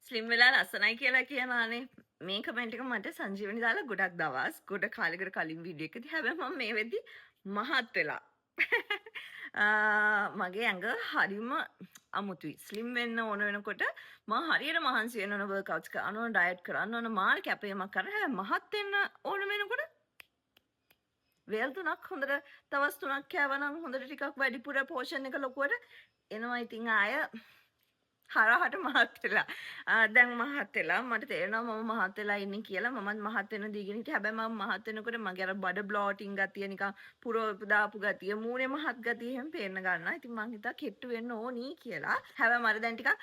Slim වෙලා ලස්සනයි කියලා කියනවානේ. මේ කමෙන්ට් එක මට සංජීවනි දාලා ගොඩක් දවස් ගොඩ කාලෙකට කලින් වීඩියෝ එකදී. හැබැයි මම මේ වෙද්දි මහත් වෙලා. මගේ ඇඟ හරිම අමුතුයි. ස්ලිම් වෙන්න ඕන වෙනකොට මම හරියට මහන්සි වෙන්න ඕන, වර්ක්අවුට්ස් කරන්න ඕන, ඩයට් කරන්න ඕන, මාර කැපවීමක් කරන්න. හැබැයි මහත් වෙන්න ඕන වෙනකොට වේල් 3ක් හොඳට දවස් 3ක් කෑවනම් හොඳට ටිකක් වැඩිපුර පෝෂන් එක ලොකුවට එනවා. ඉතින් ආය හරහට මහත් වෙලා. දැන් මහත් වෙලා මට තේරෙනවා මම මහත් වෙලා ඉන්නේ කියලා. මමත් මහත් වෙන දීගෙන හිටියා. හැබැයි මම මහත් වෙනකොට මගේ අර බඩ බ්ලෝටින් ගතිය, නිකන් පුරවපු දාපු ගතිය, මූණේ මහත් ගතිය එහෙම පේන්න ගන්නවා. ඉතින් මං හිතා කෙට්ටු වෙන්න ඕනි කියලා. හැබැයි මට දැන් ටිකක්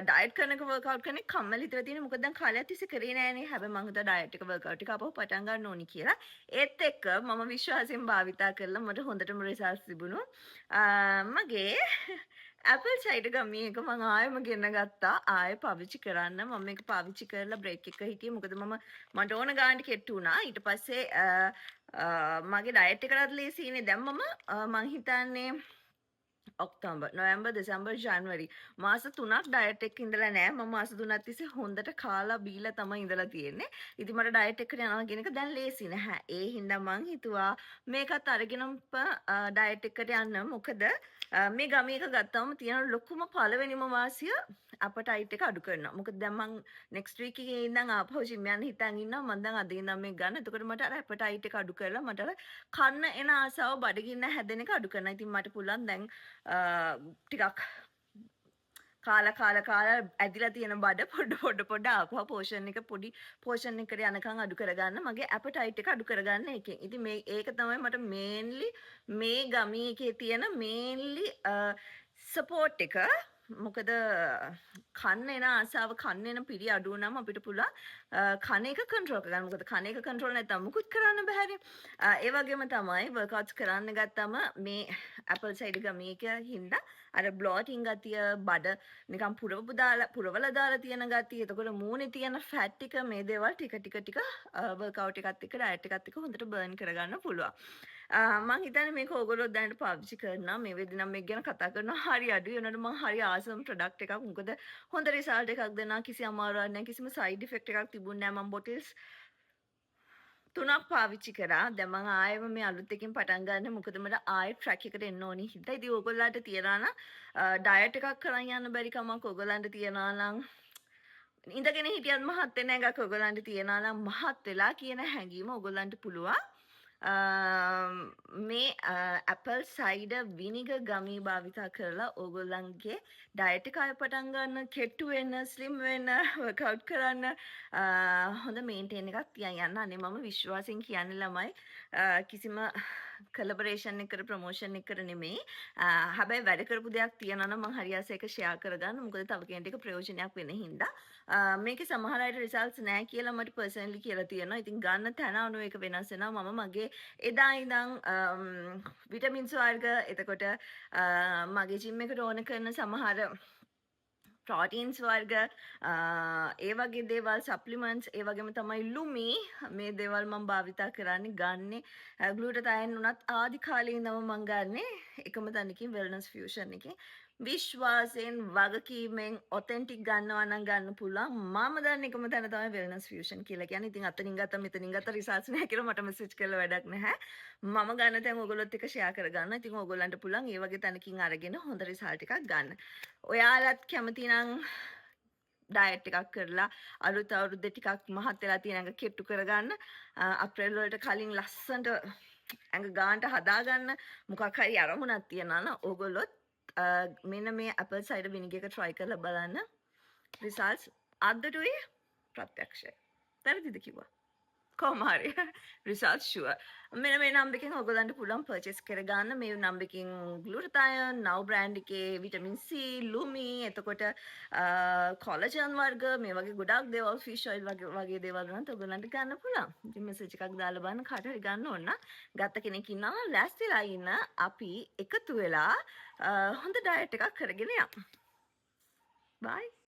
ඩයට් කරන එක වර්ක්අවුට් කරන එක කම්මැලි හිතලා තියෙනවා. මොකද දැන් කාලයක් තිස්සේ කරේ නෑනේ. හැබැයි මං හිතා ඩයට් එක වර්ක්අවුට් එක ආපහු පටන් ගන්න ඕනි කියලා. ඒත් එක්ක මම විශ්වාසයෙන් භාවිතා කරලා මට හොඳටම රිසල්ට්ස් තිබුණා. මගේ ඇපල් සයිඩර් ගම්මි එක මම ආයෙම ගෙන ගත්තා. ආයෙ පාවිච්චි කරන්න. මම මේක පාවිච්චි කරලා බ්‍රේක් එක හිටියේ. මොකද මට ඕන ගානට කෙට්ටු වුණා. ඊට පස්සේ මගේ ඩයට් එකටත් ලේසියිනේ. දැන් මම හිතන්නේ ඔක්තෝබර්, නොවැම්බර්, දෙසැම්බර්, ජනවරි මාස 3ක් ඩයට් එකක ඉඳලා නෑ. මම මාස 3ක් තිස්සේ හොඳට කාලා බීලා තමයි ඉඳලා තියෙන්නේ. ඉතින් මට ඩයට් එකට යනවා කියන එක දැන් ලේසි නැහැ. ඒ හින්දා මං හිතුවා මේකත් අරගෙනම ඩයට් එකට යන්න. මොකද මේ ගමේ එක ගත්තම තියෙන ලොකුම පළවෙනිම වාසිය අපටයිට් එක අඩු කරනවා. මොකද දැන් මං නෙක්ස්ට් වීක් එකේ ඉඳන් ආපහු ජිම් යන්න හිතන් ඉන්නවා. මං දැන් අද ඉඳන් මේක ගන්න. එතකොට මට අර අපටයිට් එක අඩු කරලා මට අර කන්න එන ආසාව බඩගින්න හැදෙන එක අඩු කරනවා. ඉතින් මට පුළුවන් දැන් ටිකක් කාලා ඇදිලා තියෙන බඩ පොඩ ආපුවා පෝෂන් එක පොඩි පෝෂන් එකට යනකම් අඩු කරගන්න, මගේ ඇපටයිට් එක අඩු කරගන්න එකෙන්. ඉතින් ඒක තමයි මට මේන්ලි මේ ගමී එකේ තියෙන මේන්ලි සපෝට් එක. මොකද කන්න එන ආසාව, කන්න එන පිරි අඩු වුණාම අපිට පුළුවන් කන එක කන්ට්‍රෝල් කරගන්න. මොකද කන එක කන්ට්‍රෝල් නැත්නම් මුකුත් කරන්න බැහැනේ. ඒ වගේම තමයි වර්ක්අවුට්ස් කරන්න ගත්තම මේ ඇපල් සයිඩර් ගමී එක හින්දා අර බ්ලෝටින් ගතිය, බඩ නිකන් පුරවලා දාලා තියෙන ගතිය, එතකොට මූණේ තියෙන ෆැට් ටික, මේ දේවල් ටික වර්ක්අවුට් එකත් එක්ක ඩයට් එකත් එක්ක හොඳට බර්න් කරගන්න පුළුවන්. මං හිතන්නේ මේක ඕගොල්ලෝ දැනට පාවිච්චි කරනවා. මේ වෙද්දි නම් මේක ගැන කතා කරනවා හරි අඩුයි. ඒනට මං හරි ආසම් ප්‍රොඩක්ට් එකක්. මොකද හොඳ රිසල්ට් එකක් දෙනවා. කිසි අමාරුවක් නැහැ. කිසිම සයිඩ් ඉෆෙක්ට් එකක් තිබුණේ නැහැ. මං බොටල්ස් 3ක් පාවිච්චි කරා. දැන් මං ආයෙම මේ අලුත් එකකින් පටන් ගන්න. මොකද මට ආයෙ ට්‍රැක් එකට එන්න ඕනි හින්දා. ඉතින් ඕගොල්ලන්ට තියනවා නම් ඩයට් එකක් කරන් යන්න බැරි කමක් ඕගොල්ලන්ට තියනවා නම්, ඉඳගෙන හිටියත් මහත් වෙන එකක් ඕගොල්ලන්ට තියනවා නම්, මහත් වෙලා කියන හැඟීම ඕගොල්ලන්ට පුළුවන් මේ ඇපල් සයිඩර් විනිගර් ගමී භාවිතා කරලා ඕගොල්ලන්ගේ ඩයට් එක ආයෙ පටන් ගන්න, කෙට්ටු වෙන්න, ස්ලිම් වෙන්න, වර්ක්අවුට් කරන්න, හොඳ මේන්ටේන් එකක් තියන් යන්න. අනේ මම විශ්වාසයෙන් කියන්නේ ළමයි, කිසිම කලබරේෂන් එකකට ප්‍රොමෝෂන් එකකට නෙමෙයි. හැබැයි වැඩ කරපු දෙයක් තියනවා නම් මම හරියට ඒක ෂෙයා කරගන්න. මොකද තව කෙනෙක්ට ඒක ප්‍රයෝජනයක් වෙන හින්දා. මේකේ සමහර අයට රිසල්ට්ස් නැහැ කියලා මට පර්සනලි කියලා තියෙනවා. ඉතින් ගන්න තැන අනුව ඒක වෙනස් වෙනවා. මම මගේ එදා ඉඳන් විටමින්ස් වර්ග, එතකොට මගේ ජිම් එකට ඕන කරන සමහර ප්‍රෝටීන්ස් වර්ග, ඒ වගේ දේවල්, සප්ලිමන්ට්ස්, ඒ වගේම තමයි ලුමි, මේ දේවල් මම භාවිතා කරන්නේ. ගන්නේ ග්ලූටතයන් උනත් ආදි කාලේ ඉඳන්ම මම ගන්නේ එකම තැනකින්, වෙල්නස් ෆියුෂන් එකකින්. විශ්වාසයෙන්, වගකීමෙන්, ඔතෙන්ටික් ගන්නවා නම් ගන්න පුළුවන්. මම දන්න එකම තැන තමයි වෙල්නස් ෆියුෂන් කියලා කියන්නේ. ඉතින් අතනින් ගත්තා මෙතනින් ගත්තා රිසල්ට්ස් නැහැ කියලා මට මෙසේජ් කරලා වැඩක් නැහැ. මම ගන්න තැන් ඔයගොල්ලොත් එක්ක ෂෙයා කරගන්න. ඉතින් ඔයගොල්ලන්ට පුළුවන් ඒ වගේ තැනකින් අරගෙන හොඳ රිසල්ට් එකක් ගන්න. ඔයාලත් කැමති නම් ඩයට් එකක් කරලා අලුත් අවුරුද්දේ ටිකක් මහත් වෙලා තියෙන ඇඟ කෙට්ටු කරගන්න, අප්‍රේල් වලට කලින් ලස්සනට ඇඟ ගානට හදාගන්න මොකක් හරි අරමුණක් තියනවා නම් ඕගොල්ලොත් මෙන්න මේ ඇපල් සයිඩර් විනිගර් එක try කරලා බලන්න. රිසල්ට්ස් අද්දටුයි ප්‍රත්‍යක්ෂයි. වැරදිද කිව්වා? කොහොම හරි රිසල්ට් ෂුවර්. මෙන්න මේ නම්බර් එකෙන් ඔයගොල්ලන්ට පුළුවන් පර්චේස් කරගන්න. මේ නම්බර් එකෙන් ග්ලූටතයන්, නව් බ්‍රෑන්ඩ් එකේ විටමින් C, ලුමි, එතකොට කොලජන් වර්ග, මේ වගේ ගොඩාක් දේවල්, ෆිෂ් ඔයිල් වගේ දේවල් වුණත් ඔයගොල්ලන්ට ගන්න පුළුවන්. ඉතින් මෙසේජ් එකක් දාලා බලන්න, කාට හරි ගන්න ඕන නම් ගත්ත කෙනෙක් ඉන්නවා ලෑස්තිලා ඉන්න, අපි එකතු වෙලා හොඳ ඩයට් එකක් කරගෙන යමු. බයි.